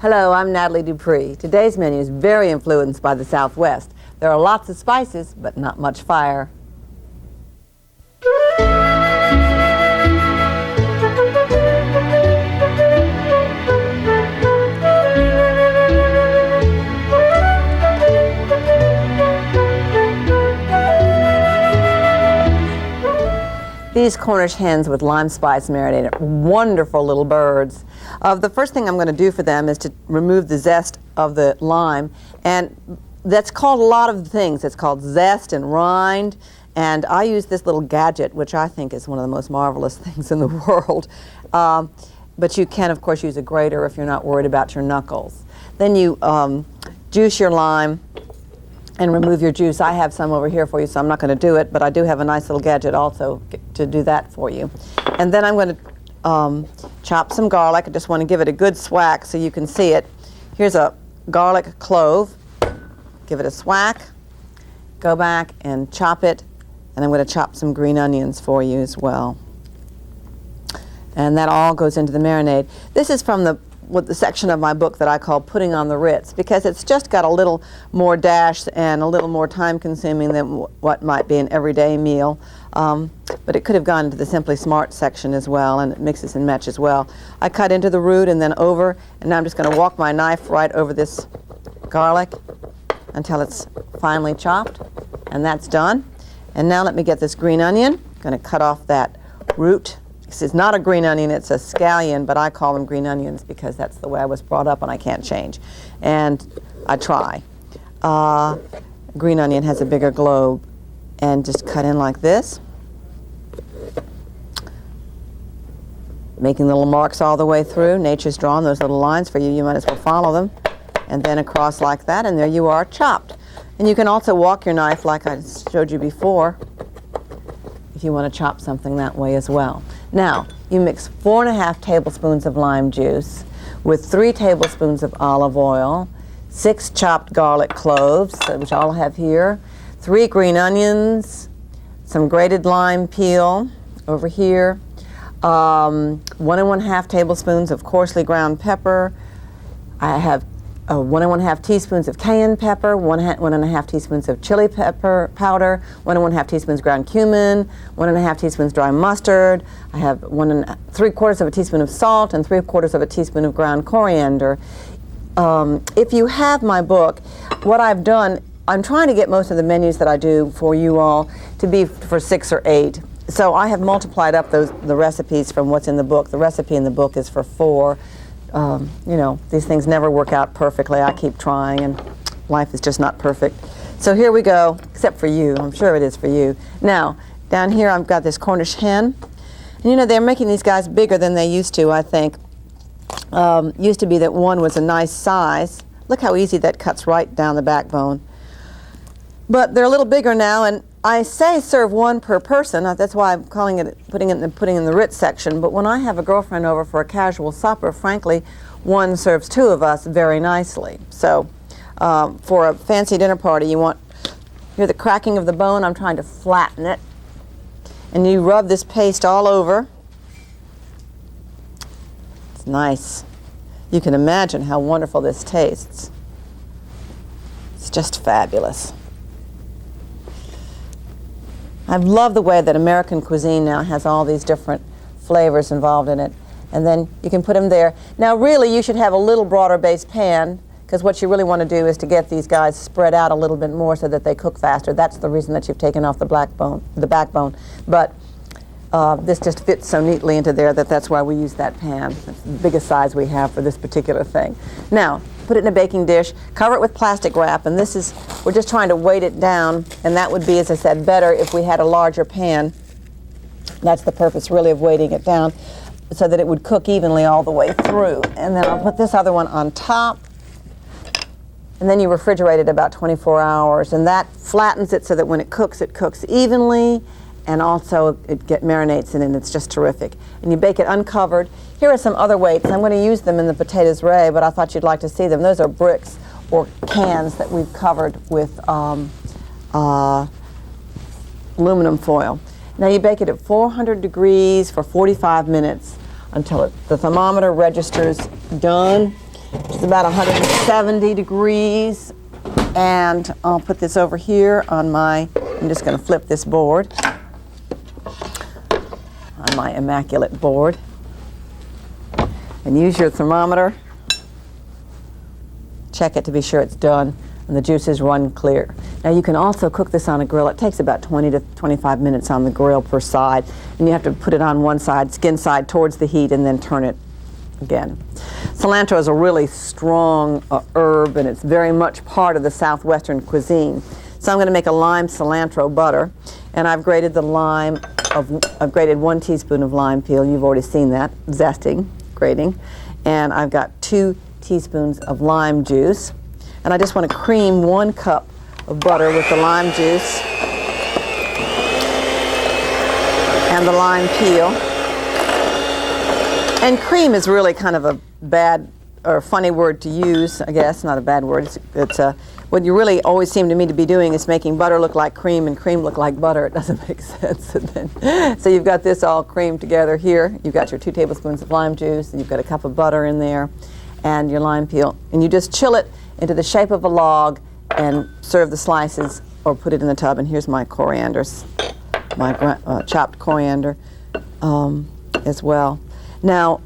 Hello, I'm Nathalie Dupree. Today's menu is very influenced by the Southwest. There are lots of spices, but not much fire. These Cornish hens with lime spice marinated are wonderful little birds. The first thing I'm going to do for them is to remove the zest of the lime, and that's called a lot of things. It's called zest and rind, and I use this little gadget, which I think is one of the most marvelous things in the world. But you can, of course, use a grater if you're not worried about your knuckles. Then you juice your lime and remove your juice. I have some over here for you, so I'm not going to do it, but I do have a nice little gadget also to do that for you. And then I'm going to chop some garlic. I just want to give it a good swack so you can see it. Here's a garlic clove. Give it a swack. Go back and chop it. And I'm going to chop some green onions for you as well. And that all goes into the marinade. This is from the section of my book that I call Putting on the Ritz, because it's just got a little more dash and a little more time consuming than what might be an everyday meal. But it could have gone into the Simply Smart section as well, and it mixes and matches well. I cut into the root and then over, and now I'm just going to walk my knife right over this garlic until it's finely chopped, and that's done. And now let me get this green onion. I'm going to cut off that root. This is not a green onion, it's a scallion, but I call them green onions because that's the way I was brought up and I can't change. And I try. Green onion has a bigger globe, and just cut in like this. Making little marks all the way through. Nature's drawn those little lines for you. You might as well follow them. And then across like that, and there you are, chopped. And you can also walk your knife like I showed you before if you want to chop something that way as well. Now, you mix 4½ tablespoons of lime juice with 3 tablespoons of olive oil, 6 chopped garlic cloves, which I'll have here, 3 green onions, some grated lime peel over here, 1½ tablespoons of coarsely ground pepper. I have 1½ teaspoons of cayenne pepper, 1½ teaspoons of chili pepper powder, 1½ teaspoons ground cumin, 1½ teaspoons dry mustard. I have 3/4 of a teaspoon of salt and 3/4 of a teaspoon of ground coriander. If you have my book, what I've done, I'm trying to get most of the menus that I do for you all to be for 6 or 8. So I have multiplied up the recipes from what's in the book. The recipe in the book is for 4. You know, these things never work out perfectly. I keep trying, and life is just not perfect. So here we go, except for you. I'm sure it is for you. Now, down here I've got this Cornish hen. And you know, they're making these guys bigger than they used to, I think. Used to be that one was a nice size. Look how easy that cuts right down the backbone. But they're a little bigger now, and I say serve 1 per person. That's why I'm calling it, putting in the Ritz section. But when I have a girlfriend over for a casual supper, frankly, 1 serves 2 of us very nicely. So for a fancy dinner party, you hear the cracking of the bone. I'm trying to flatten it. And you rub this paste all over. It's nice. You can imagine how wonderful this tastes. It's just fabulous. I love the way that American cuisine now has all these different flavors involved in it. And then you can put them there. Now really you should have a little broader base pan, because what you really want to do is to get these guys spread out a little bit more so that they cook faster. That's the reason that you've taken off the backbone. But this just fits so neatly into there that's why we use that pan. It's the biggest size we have for this particular thing. Now, put it in a baking dish, cover it with plastic wrap, and we're just trying to weight it down, and that would be, as I said, better if we had a larger pan. That's the purpose really of weighting it down, so that it would cook evenly all the way through. And then I'll put this other one on top, and then you refrigerate it about 24 hours, and that flattens it so that when it cooks evenly, and also it marinates in it, and it's just terrific. And you bake it uncovered. Here are some other weights. I'm going to use them in the potatoes ray, but I thought you'd like to see them. Those are bricks or cans that we've covered with aluminum foil. Now you bake it at 400 degrees for 45 minutes until the thermometer registers done. which is about 170 degrees. And I'll put this over here on my, I'm just going to flip this board, on my immaculate board. And use your thermometer. Check it to be sure it's done and the juices run clear. Now you can also cook this on a grill. It takes about 20 to 25 minutes on the grill per side. And you have to put it on one side, skin side towards the heat, and then turn it again. Cilantro is a really strong herb, and it's very much part of the southwestern cuisine. So I'm going to make a lime cilantro butter, and I've grated the lime. I've grated 1 teaspoon of lime peel. You've already seen that, zesting, grating. And I've got 2 teaspoons of lime juice. And I just want to cream 1 cup of butter with the lime juice and the lime peel. And cream is really kind of a bad or funny word to use, I guess, not a bad word. It's what you really always seem to me to be doing is making butter look like cream and cream look like butter. It doesn't make sense. So you've got this all creamed together here. You've got your 2 tablespoons of lime juice, and you've got a cup of butter in there, and your lime peel. And you just chill it into the shape of a log and serve the slices or put it in the tub. And here's my coriander, my chopped coriander as well. Now,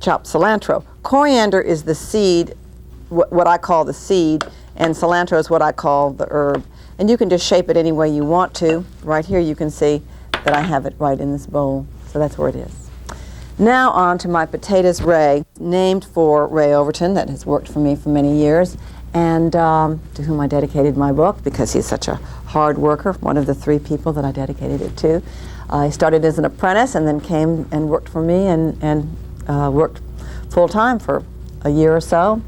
chopped cilantro. Coriander is the seed, what I call the seed, and cilantro is what I call the herb. And you can just shape it any way you want to. Right here you can see that I have it right in this bowl. So that's where it is. Now on to my potatoes Ray, named for Ray Overton, that has worked for me for many years, and to whom I dedicated my book because he's such a hard worker, one of the 3 people that I dedicated it to. He started as an apprentice and then came and worked for me and worked full-time for a year or so,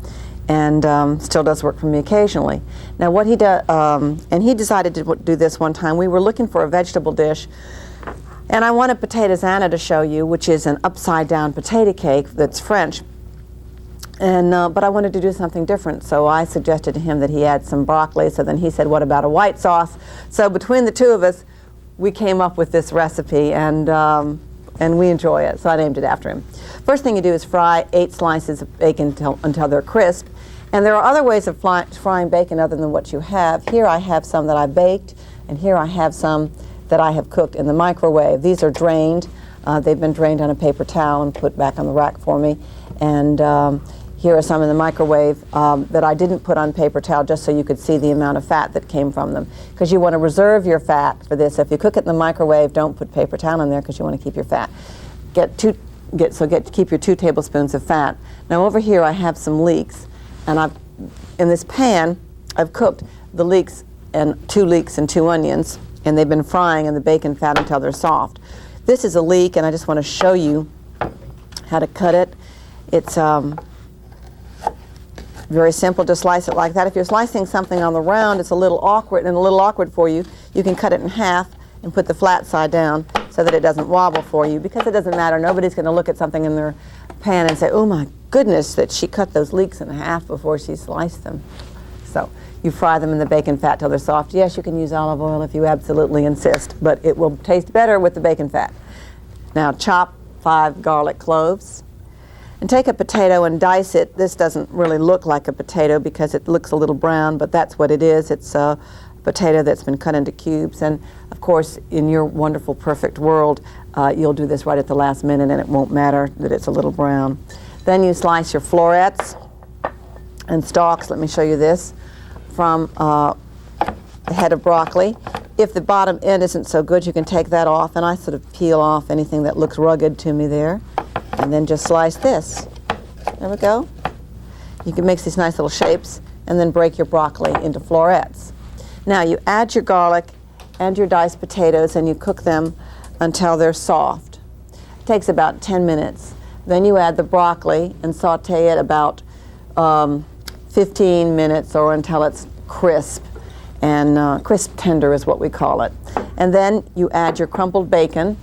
and still does work for me occasionally. Now what he does, and he decided to do this one time. We were looking for a vegetable dish, and I wanted potatoes-Anna to show you, which is an upside-down potato cake that's French. And but I wanted to do something different, so I suggested to him that he add some broccoli. So then he said, what about a white sauce? So between the 2 of us, we came up with this recipe, and we enjoy it, so I named it after him. First thing you do is fry 8 slices of bacon until they're crisp. And there are other ways of frying bacon other than what you have. Here I have some that I baked, and here I have some that I have cooked in the microwave. These are drained. They've been drained on a paper towel and put back on the rack for me. And here are some in the microwave that I didn't put on paper towel just so you could see the amount of fat that came from them. Because you want to reserve your fat for this. If you cook it in the microwave, don't put paper towel in there because you want to keep your fat. Keep your 2 tablespoons of fat. Now over here I have some leeks, and in this pan I've cooked the leeks and 2 leeks and 2 onions, and they've been frying in the bacon fat until they're soft. This is a leek, and I just want to show you how to cut it. It's very simple to slice it like that. If you're slicing something on the round, it's a little awkward for you. You can cut it in half and put the flat side down so that it doesn't wobble for you, because it doesn't matter. Nobody's going to look at something in their pan and say, oh my goodness, that she cut those leeks in half before she sliced them. So you fry them in the bacon fat till they're soft. Yes, you can use olive oil if you absolutely insist, but it will taste better with the bacon fat. Now chop 5 garlic cloves. And take a potato and dice it. This doesn't really look like a potato because it looks a little brown, but that's what it is. It's a potato that's been cut into cubes. And of course, in your wonderful, perfect world, you'll do this right at the last minute and it won't matter that it's a little brown. Then you slice your florets and stalks. Let me show you this from the head of broccoli. If the bottom end isn't so good, you can take that off, and I sort of peel off anything that looks rugged to me there. And then just slice this. There we go. You can make these nice little shapes and then break your broccoli into florets. Now you add your garlic and your diced potatoes and you cook them until they're soft. It takes about 10 minutes. Then you add the broccoli and saute it about 15 minutes or until it's crisp. And crisp tender is what we call it. And then you add your crumpled bacon.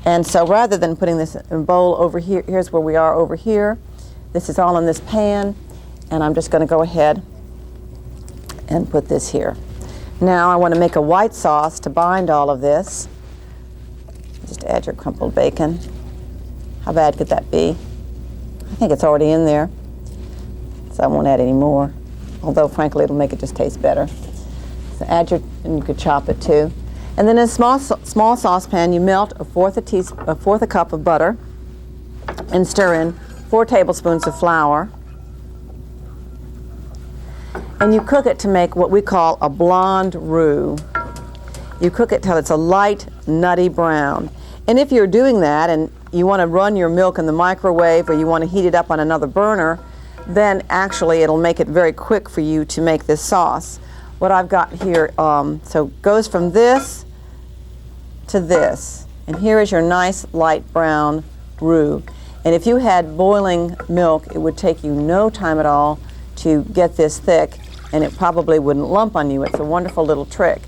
And so rather than putting this in a bowl over here, here's where we are over here. This is all in this pan, and I'm just going to go ahead and put this here. Now I want to make a white sauce to bind all of this. Just add your crumpled bacon. How bad could that be? I think it's already in there. so I won't add any more. Although, frankly, it'll make it just taste better. So add your, and you could chop it too. And then in a small saucepan, you melt a fourth a cup of butter and stir in 4 tablespoons of flour. And you cook it to make what we call a blonde roux. You cook it till it's a light, nutty brown. And if you're doing that and you want to run your milk in the microwave or you want to heat it up on another burner, then actually it'll make it very quick for you to make this sauce. What I've got here, so goes from this to this. And here is your nice light brown roux. And if you had boiling milk, it would take you no time at all to get this thick, and it probably wouldn't lump on you. It's a wonderful little trick.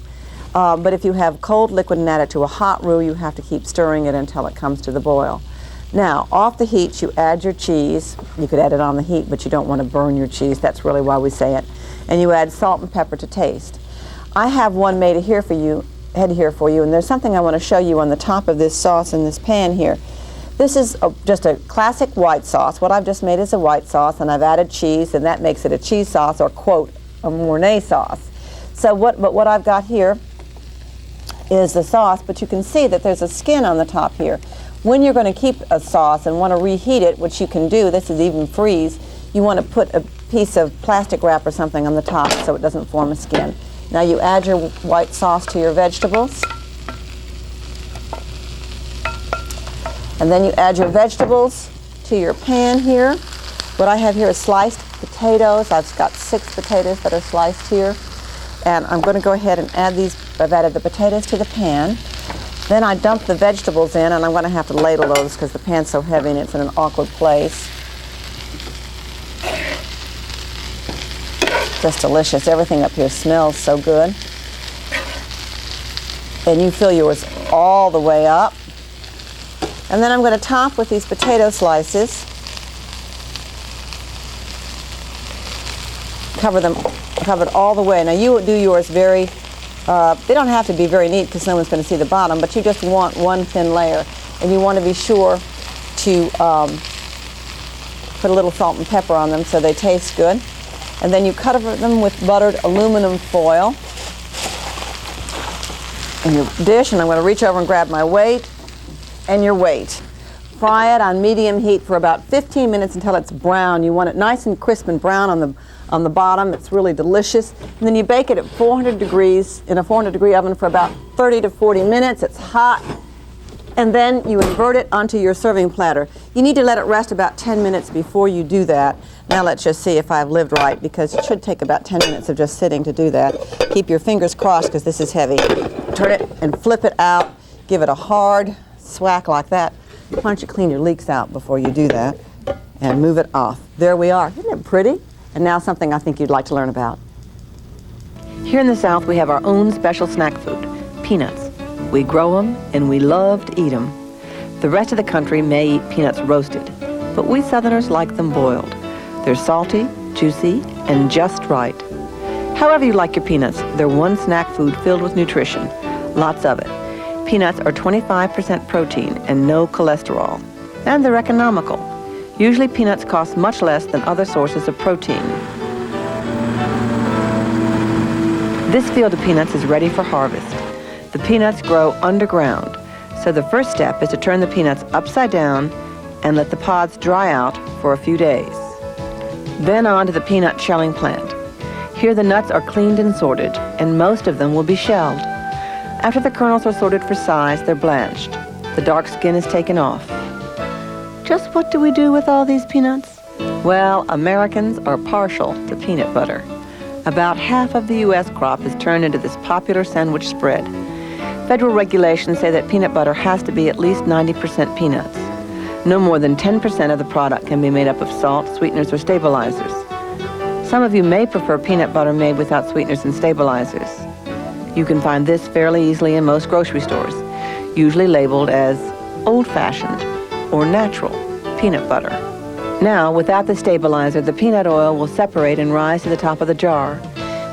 But if you have cold liquid and add it to a hot roux, you have to keep stirring it until it comes to the boil. Now, off the heat, you add your cheese. You could add it on the heat, but you don't want to burn your cheese. That's really why we say it. And you add salt and pepper to taste. I have one made here for you, and there's something I want to show you on the top of this sauce in this pan here. This is just a classic white sauce. What I've just made is a white sauce, and I've added cheese, and that makes it a cheese sauce, or quote, a Mornay sauce. So what I've got here is the sauce, but you can see that there's a skin on the top here. When you're going to keep a sauce and want to reheat it, which you can do, this is even freeze, you want to put a piece of plastic wrap or something on the top so it doesn't form a skin. Now you add your white sauce to your vegetables. And then you add your vegetables to your pan here. What I have here is sliced potatoes. I've got 6 potatoes that are sliced here. And I'm going to go ahead and add these. I've added the potatoes to the pan. Then I dump the vegetables in, and I'm going to have to ladle those because the pan's so heavy and it's in an awkward place. Just delicious. Everything up here smells so good. And you fill yours all the way up. And then I'm going to top with these potato slices. Covered all the way. Now you do yours very, they don't have to be very neat because no one's going to see the bottom, but you just want one thin layer. And you want to be sure to put a little salt and pepper on them so they taste good. And then you cover them with buttered aluminum foil in your dish, and I'm going to reach over and grab my weight and your weight. Fry it on medium heat for about 15 minutes until it's brown. You want it nice and crisp and brown on the bottom. It's really delicious. And then you bake it at 400 degrees in a 400 degree oven for about 30 to 40 minutes. It's hot. And then you invert it onto your serving platter. You need to let it rest about 10 minutes before you do that. Now let's just see if I've lived right, because it should take about 10 minutes of just sitting to do that. Keep your fingers crossed because this is heavy. Turn it and flip it out. Give it a hard swack like that. Why don't you clean your leeks out before you do that and move it off. There we are. Isn't it pretty? And now something I think you'd like to learn about. Here in the South we have our own special snack food, peanuts. We grow them and we love to eat them. The rest of the country may eat peanuts roasted, but we Southerners like them boiled. They're salty, juicy, and just right. However you like your peanuts, they're one snack food filled with nutrition, lots of it. Peanuts are 25% protein and no cholesterol, and they're economical. Usually peanuts cost much less than other sources of protein. This field of peanuts is ready for harvest. The peanuts grow underground, so the first step is to turn the peanuts upside down and let the pods dry out for a few days. Then on to the peanut shelling plant. Here the nuts are cleaned and sorted, and most of them will be shelled. After the kernels are sorted for size, they're blanched. The dark skin is taken off. Just what do we do with all these peanuts? Well, Americans are partial to peanut butter. About half of the U.S. crop is turned into this popular sandwich spread. Federal regulations say that peanut butter has to be at least 90% peanuts. No more than 10% of the product can be made up of salt, sweeteners, or stabilizers. Some of you may prefer peanut butter made without sweeteners and stabilizers. You can find this fairly easily in most grocery stores, usually labeled as old-fashioned or natural peanut butter. Now, without the stabilizer, the peanut oil will separate and rise to the top of the jar,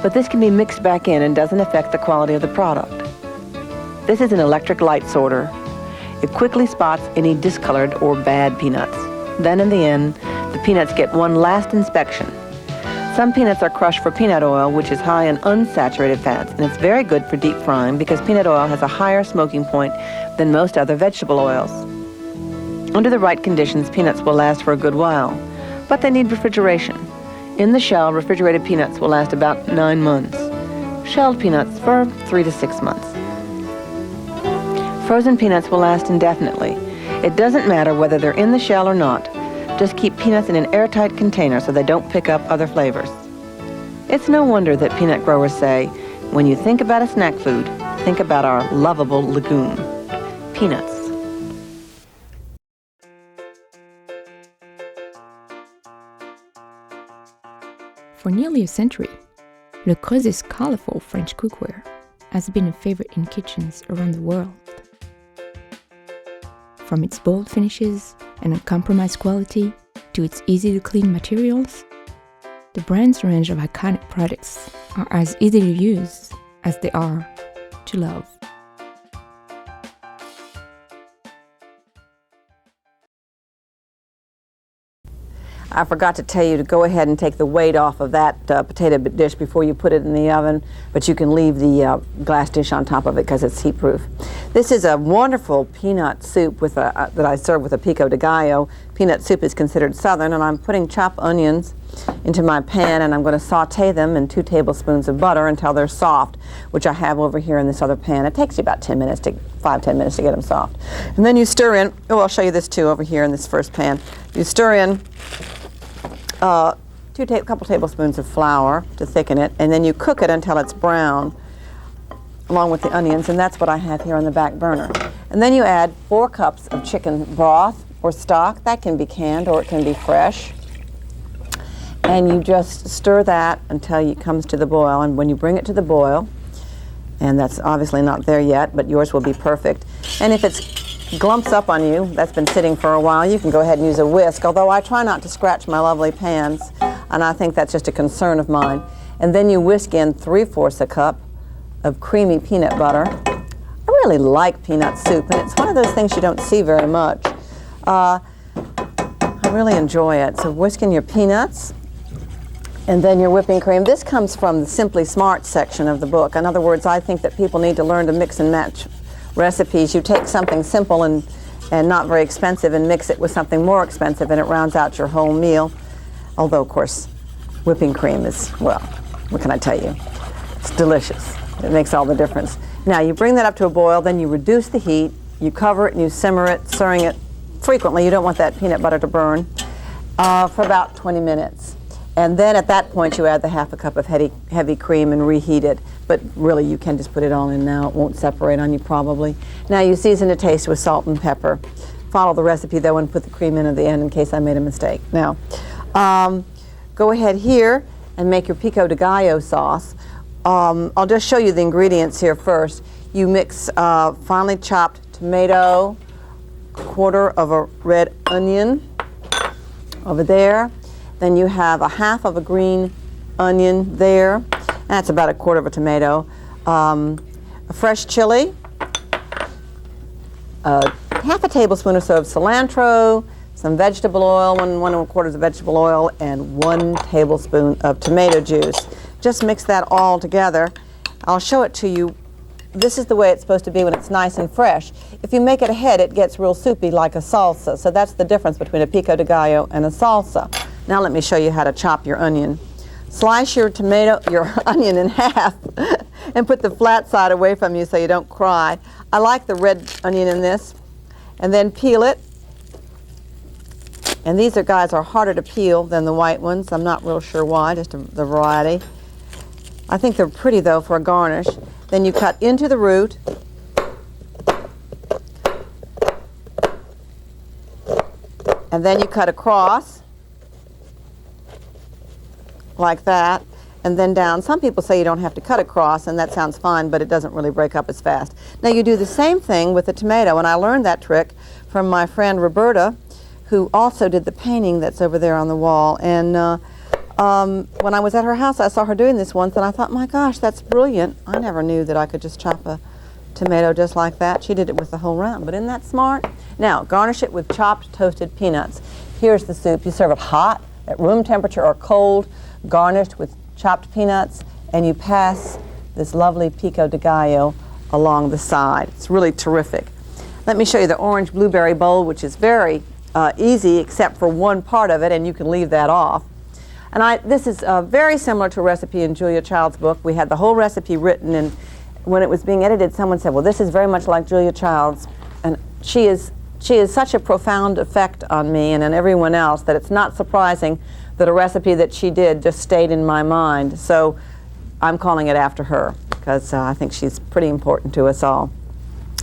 but this can be mixed back in and doesn't affect the quality of the product. This is an electric light sorter. It quickly spots any discolored or bad peanuts. Then in the end, the peanuts get one last inspection. Some peanuts are crushed for peanut oil, which is high in unsaturated fats, and it's very good for deep frying because peanut oil has a higher smoking point than most other vegetable oils. Under the right conditions, peanuts will last for a good while, but they need refrigeration. In the shell, refrigerated peanuts will last about 9 months. Shelled peanuts for 3 to 6 months. Frozen peanuts will last indefinitely. It doesn't matter whether they're in the shell or not. Just keep peanuts in an airtight container so they don't pick up other flavors. It's no wonder that peanut growers say, when you think about a snack food, think about our lovable legume, peanuts. For nearly a century, LeCreuset's colorful French cookware has been a favorite in kitchens around the world. From its bold finishes and uncompromised quality to its easy-to-clean materials, the brand's range of iconic products are as easy to use as they are to love. I forgot to tell you to go ahead and take the weight off of that potato dish before you put it in the oven, but you can leave the glass dish on top of it because it's heat-proof. This is a wonderful peanut soup with that I serve with a pico de gallo. Peanut soup is considered southern, and I'm putting chopped onions into my pan, and I'm going to saute them in 2 tablespoons of butter until they're soft, which I have over here in this other pan. It takes you about 10 minutes, 5-10 minutes to get them soft. And then you stir in, oh, I'll show you this too over here in this first pan. You stir in couple tablespoons of flour to thicken it, and then you cook it until it's brown along with the onions, and that's what I have here on the back burner. And then you add 4 cups of chicken broth or stock. That can be canned or it can be fresh. And you just stir that until it comes to the boil, and when you bring it to the boil, and that's obviously not there yet, but yours will be perfect. And if it's glumps up on you, that's been sitting for a while, you can go ahead and use a whisk, although I try not to scratch my lovely pans, and I think that's just a concern of mine. And then you whisk in 3/4 a cup of creamy peanut butter. I really like peanut soup, and it's one of those things you don't see very much. I really enjoy it. So whisk in your peanuts, and then your whipping cream. This comes from the Simply Smart section of the book. In other words, I think that people need to learn to mix and match recipes. You take something simple and not very expensive and mix it with something more expensive, and it rounds out your whole meal. Although, of course, whipping cream is, well, what can I tell you? It's delicious. It makes all the difference. Now, you bring that up to a boil, then you reduce the heat, you cover it and you simmer it, stirring it frequently. You don't want that peanut butter to burn for about 20 minutes. And then at that point, you add the 1/2 cup of heavy cream and reheat it. But really, you can just put it all in now. It won't separate on you probably. Now, you season to taste with salt and pepper. Follow the recipe, though, and put the cream in at the end in case I made a mistake. Now, go ahead here and make your pico de gallo sauce. I'll just show you the ingredients here first. You mix finely chopped tomato, 1/4 of a red onion over there. Then you have a 1/2 of a green onion there. That's about 1/4 of a tomato. A fresh chili, 1/2 tablespoon or so of cilantro, some vegetable oil, 1 1/4 of vegetable oil, and 1 tablespoon of tomato juice. Just mix that all together. I'll show it to you. This is the way it's supposed to be when it's nice and fresh. If you make it ahead, it gets real soupy like a salsa. So that's the difference between a pico de gallo and a salsa. Now let me show you how to chop your onion. Slice your onion in half and put the flat side away from you so you don't cry. I like the red onion in this. And then peel it. And these guys are harder to peel than the white ones. I'm not real sure why, just the variety. I think they're pretty though for a garnish. Then you cut into the root. And then you cut across like that, and then down. Some people say you don't have to cut across, and that sounds fine, but it doesn't really break up as fast. Now you do the same thing with the tomato, and I learned that trick from my friend Roberta, who also did the painting that's over there on the wall. And when I was at her house, I saw her doing this once, and I thought, my gosh, that's brilliant. I never knew that I could just chop a tomato just like that. She did it with the whole round, but isn't that smart? Now, garnish it with chopped toasted peanuts. Here's the soup. You serve it hot, at room temperature or cold, garnished with chopped peanuts, and you pass this lovely pico de gallo along the side. It's really terrific. Let me show you the orange blueberry bowl, which is very easy except for one part of it, and you can leave that off. And this is very similar to a recipe in Julia Child's book. We had the whole recipe written, and when it was being edited, someone said, well, this is very much like Julia Child's. And she is such a profound effect on me and on everyone else that it's not surprising that a recipe that she did just stayed in my mind. So I'm calling it after her, because I think she's pretty important to us all.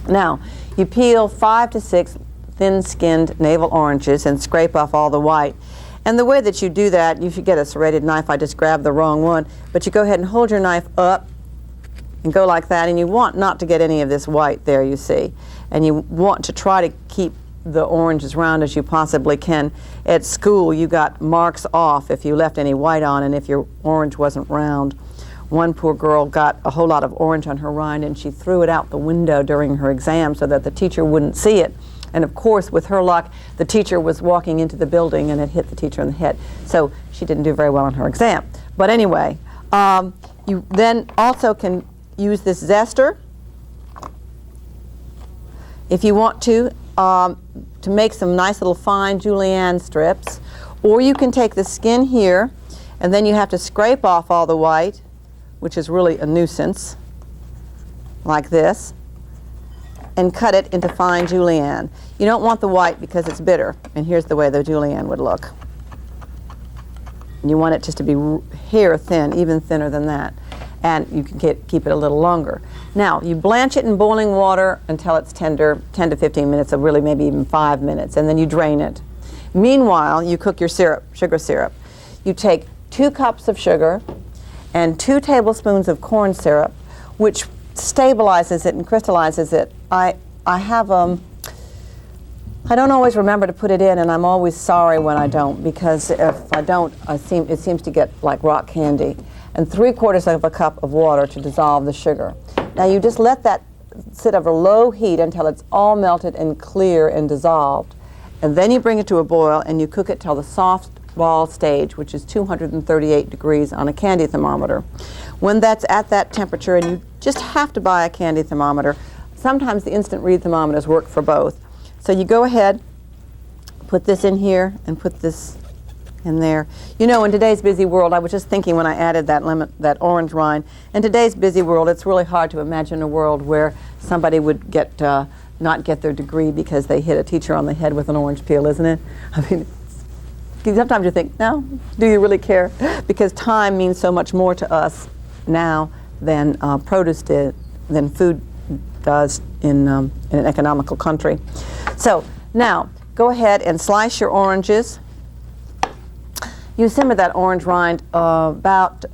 Now, you peel 5 to 6 thin-skinned navel oranges and scrape off all the white. And the way that you do that, you should get a serrated knife. I just grabbed the wrong one. But you go ahead and hold your knife up and go like that, and you want not to get any of this white there, you see. And you want to try to keep the orange as round as you possibly can. At school, you got marks off if you left any white on and if your orange wasn't round. One poor girl got a whole lot of orange on her rind, and she threw it out the window during her exam so that the teacher wouldn't see it. And of course, with her luck, the teacher was walking into the building and it hit the teacher in the head. So she didn't do very well on her exam. But anyway, you then also can use this zester if you want to make some nice little fine julienne strips. Or you can take the skin here, and then you have to scrape off all the white, which is really a nuisance, like this, and cut it into fine julienne. You don't want the white because it's bitter, and here's the way the julienne would look. And you want it just to be hair thin, even thinner than that, and you can keep it a little longer. Now, you blanch it in boiling water until it's tender, 10 to 15 minutes, or really maybe even 5 minutes, and then you drain it. Meanwhile, you cook your syrup, sugar syrup. You take 2 cups of sugar and 2 tablespoons of corn syrup, which stabilizes it and crystallizes it. I don't always remember to put it in, and I'm always sorry when I don't, because if I don't, it seems to get like rock candy. And 3/4 of a cup of water to dissolve the sugar. Now you just let that sit over low heat until it's all melted and clear and dissolved. And then you bring it to a boil and you cook it till the soft ball stage, which is 238 degrees on a candy thermometer. When that's at that temperature, and you just have to buy a candy thermometer, sometimes the instant read thermometers work for both. So you go ahead, put this in here and put this in there. You know, in today's busy world, I was just thinking when I added that orange rind, in today's busy world, it's really hard to imagine a world where somebody would not get their degree because they hit a teacher on the head with an orange peel, isn't it? I mean, sometimes you think, no, do you really care? Because time means so much more to us now than produce did, than food does in an economical country. So now, go ahead and slice your oranges. You simmer that orange rind about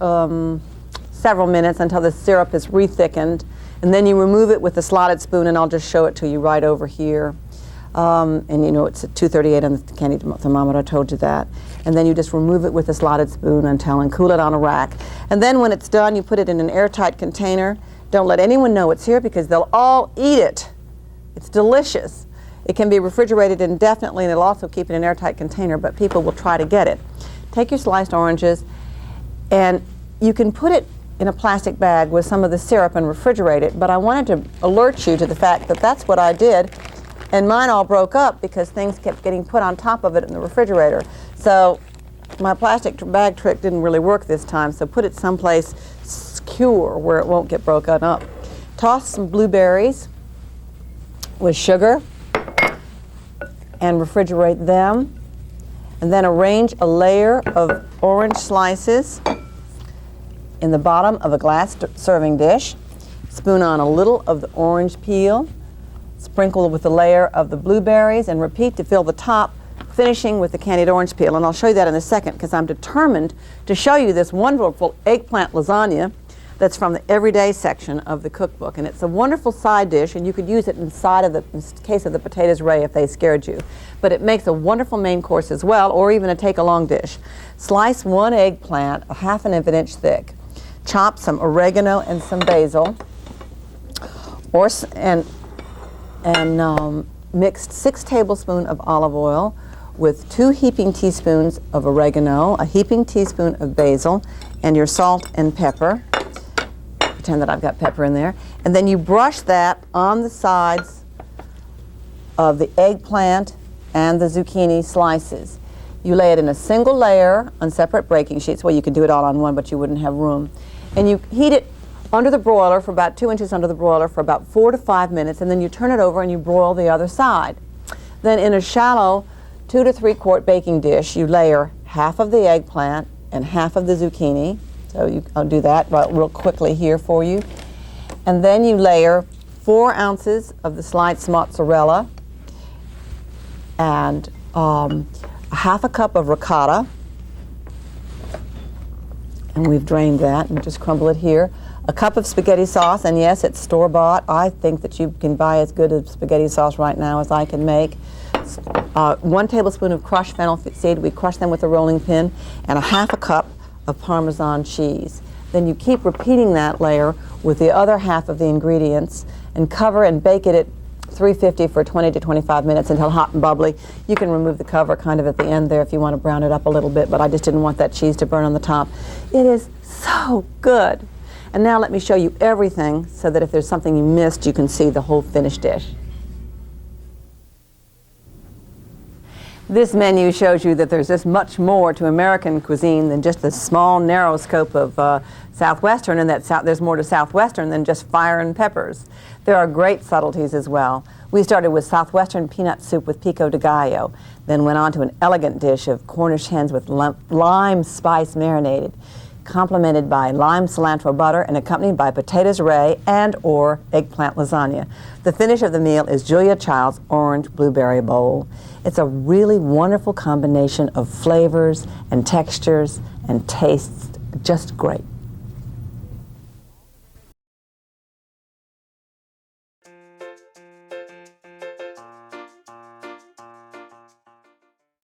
several minutes until the syrup is re-thickened, and then you remove it with a slotted spoon, and I'll just show it to you right over here. And you know it's at 238 on the candy thermometer, I told you that. And then you just remove it with a slotted spoon and cool it on a rack. And then when it's done, you put it in an airtight container. Don't let anyone know it's here because they'll all eat it. It's delicious. It can be refrigerated indefinitely, and it'll also keep it in an airtight container, but people will try to get it. Take your sliced oranges, and you can put it in a plastic bag with some of the syrup and refrigerate it, but I wanted to alert you to the fact that that's what I did, and mine all broke up because things kept getting put on top of it in the refrigerator. So my plastic bag trick didn't really work this time, so put it someplace secure where it won't get broken up. Toss some blueberries with sugar and refrigerate them. And then arrange a layer of orange slices in the bottom of a glass serving dish. Spoon on a little of the orange peel. Sprinkle with a layer of the blueberries and repeat to fill the top, finishing with the candied orange peel. And I'll show you that in a second because I'm determined to show you this wonderful eggplant lasagna that's from the everyday section of the cookbook. And it's a wonderful side dish, and you could use it in case of the potatoes Ray if they scared you. But it makes a wonderful main course as well, or even a take-along dish. Slice 1 eggplant, a 1/2 inch thick. Chop some oregano and some basil, and mix 6 tablespoons of olive oil, with 2 heaping teaspoons of oregano, a heaping teaspoon of basil, and your salt and pepper. Pretend that I've got pepper in there. And then you brush that on the sides of the eggplant and the zucchini slices. You lay it in a single layer on separate baking sheets. Well, you could do it all on one, but you wouldn't have room. And you heat it under the broiler for about 2 inches under the broiler for about 4 to 5 minutes, and then you turn it over and you broil the other side. Then in a shallow 2 to 3 quart baking dish, you layer half of the eggplant and half of the zucchini. So I'll do that real quickly here for you. And then you layer 4 ounces of the sliced mozzarella and half a cup of ricotta. And we've drained that and just crumble it here. A cup of spaghetti sauce, and yes, it's store-bought. I think that you can buy as good a spaghetti sauce right now as I can make. 1 tablespoon of crushed fennel seed. We crush them with a rolling pin, and a half a cup of Parmesan cheese. Then you keep repeating that layer with the other half of the ingredients and cover and bake it at 350 for 20 to 25 minutes until hot and bubbly. You can remove the cover kind of at the end there if you want to brown it up a little bit, but I just didn't want that cheese to burn on the top. It is so good. And now let me show you everything so that if there's something you missed, you can see the whole finished dish. This menu shows you that there's just much more to American cuisine than just the small, narrow scope of Southwestern, and that there's more to Southwestern than just fire and peppers. There are great subtleties as well. We started with Southwestern peanut soup with pico de gallo, then went on to an elegant dish of Cornish hens with lime spice marinated, complemented by lime cilantro butter and accompanied by potatoes rae and or eggplant lasagna. The finish of the meal is Julia Child's orange blueberry bowl. It's a really wonderful combination of flavors and textures and tastes, just great.